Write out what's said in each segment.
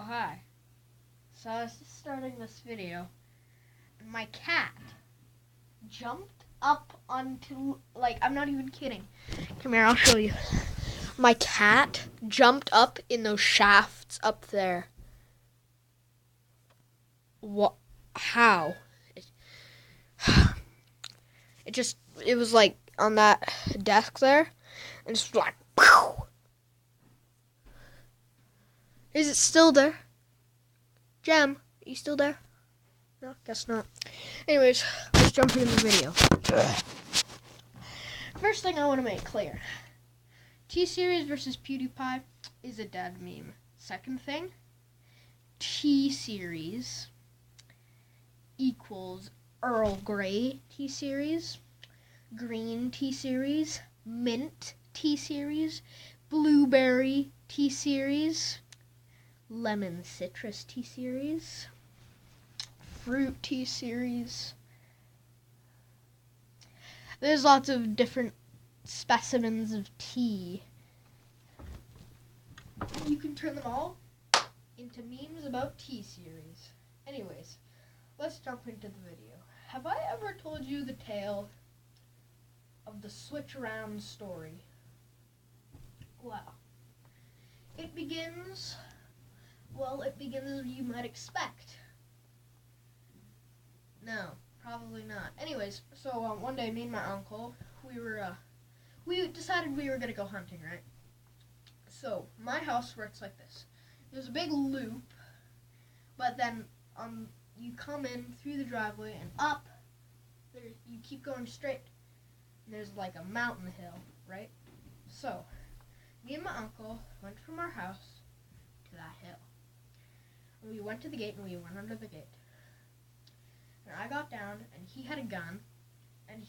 Oh, hi. So I was just starting this video, and my cat jumped up onto, I'm not even kidding. Come here, I'll show you. My cat jumped up in those shafts up there. What? How? It was like on that desk there, and just like, pow! Is it still there? Gem, are you still there? No, guess not. Anyways, let's jump into the video. First thing I want to make clear. T-Series versus PewDiePie is a dead meme. Second thing, T-Series equals Earl Grey T-Series, Green T-Series, Mint T-Series, Blueberry T-Series, Lemon Citrus T-Series, Fruit T-Series. There's lots of different specimens of tea. You can turn them all into memes about T-Series. Anyways, let's jump into the video. Have I ever told you the tale of the switch around story? Well, it begins as you might expect. No, probably not. Anyways, so one day, me and my uncle, we decided we were gonna go hunting, right? So my house works like this. There's a big loop, but then you come in through the driveway and up. You keep going straight. And there's like a mountain hill, right? So me and my uncle went from our house to that hill. And we went to the gate and we went under the gate. And I got down and he had a gun and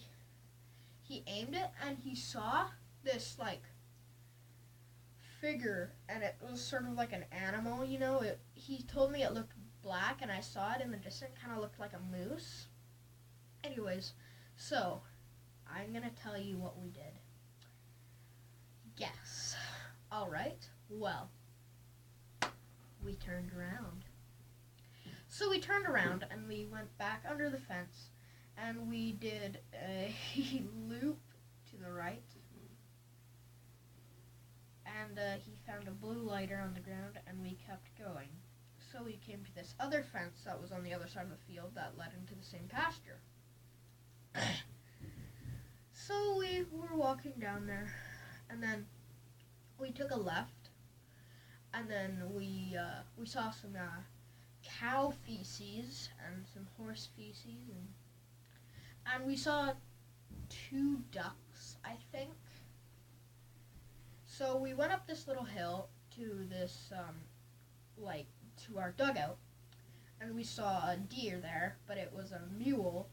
he aimed it and he saw this like figure and it was sort of like an animal, you know. He told me it looked black and I saw it in the distance, kind of looked like a moose. Anyways, so I'm gonna tell you what we did. Guess. Alright, well, we turned around. So we turned around and we went back under the fence and we did a loop to the right. And he found a blue lighter on the ground and we kept going. So we came to this other fence that was on the other side of the field that led into the same pasture. So we were walking down there and then we took a left and then we saw some cow feces and some horse feces and we saw 2 ducks, I think. So we went up this little hill to this to our dugout and we saw a deer there, but it was a mule,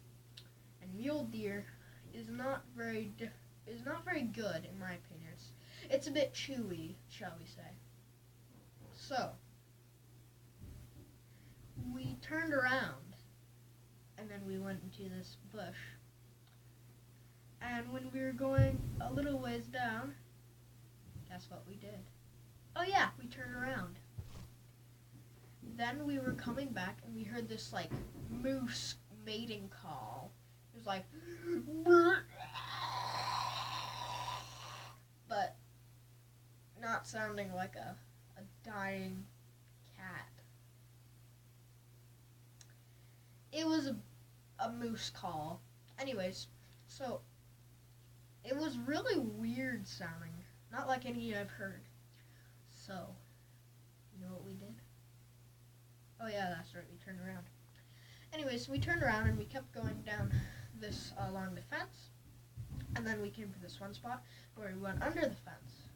and mule deer is not very good in my opinion. It's a bit chewy, shall we say. So we turned around and then we went into this bush. And when we were going a little ways down, guess what we did? Oh yeah, we turned around. Then we were coming back and we heard this like moose mating call. It was like but not sounding like a dying cat. It was a moose call. Anyways, so it was really weird sounding. Not like any I've heard. So, you know what we did? Oh yeah, that's right, we turned around. Anyways, we turned around and we kept going down this along the fence. And then we came to this one spot where we went under the fence.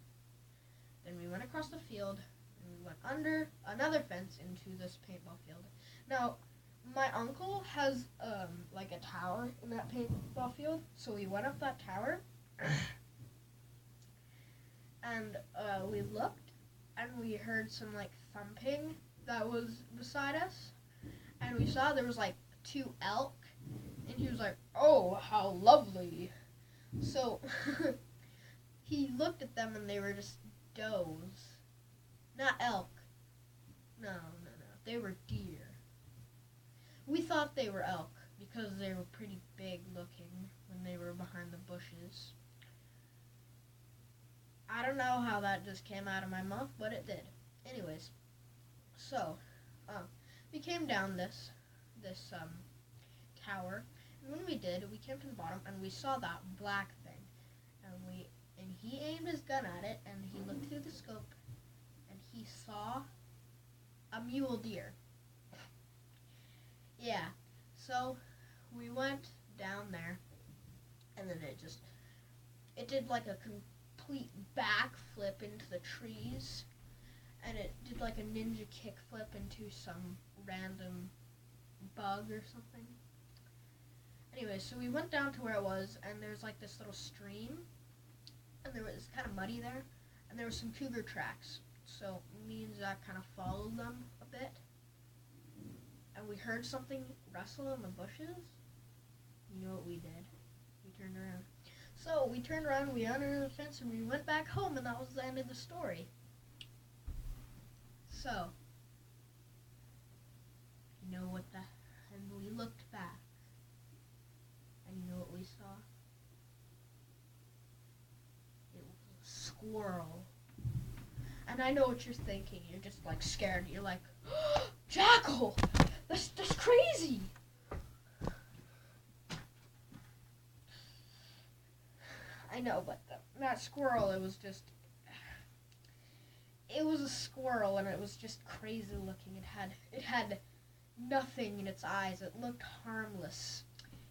Then we went across the field and we went under another fence into this paintball field. Now, my uncle has like a tower in that paintball field, so we went up that tower and we looked and we heard some like thumping that was beside us, and we saw there was like 2 elk, and he was like, "Oh, how lovely." So he looked at them and they were just does. Not elk. No. thought they were elk because they were pretty big looking when they were behind the bushes. I don't know how that just came out of my mouth, but it did. Anyways, so we came down this tower, and when we did, we came to the bottom and we saw that black thing, and he aimed his gun at it, and he looked through the scope, and he saw a mule deer. Yeah, so we went down there, and then it did like a complete backflip into the trees, and it did like a ninja kickflip into some random bug or something. Anyway, so we went down to where it was, and there's like this little stream, and there was kind of muddy there, and there were some cougar tracks. So me and Zach kind of followed them a bit, and we heard something rustle in the bushes. You know what we did? We turned around. So we turned around, we under the fence, and we went back home, and that was the end of the story. So, you know what and we looked back, and you know what we saw? It was a squirrel. And I know what you're thinking. You're just like scared. You're like, oh, Jackal! That's crazy! I know, but that squirrel, it was a squirrel, and it was just crazy looking. It had nothing in its eyes. It looked harmless.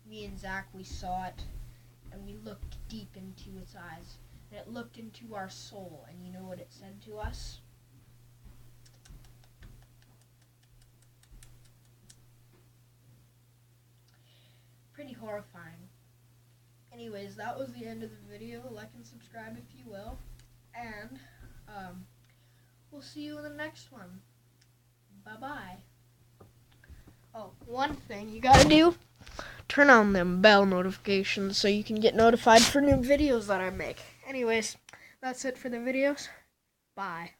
Me and Zach, we saw it, and we looked deep into its eyes, and it looked into our soul, and you know what it said to us? Pretty horrifying. Anyways, that was the end of the video. Like and subscribe if you will, and we'll see you in the next one. Bye-bye. Oh, one thing you gotta do, turn on them bell notifications so you can get notified for new videos that I make. Anyways, that's it for the videos. Bye.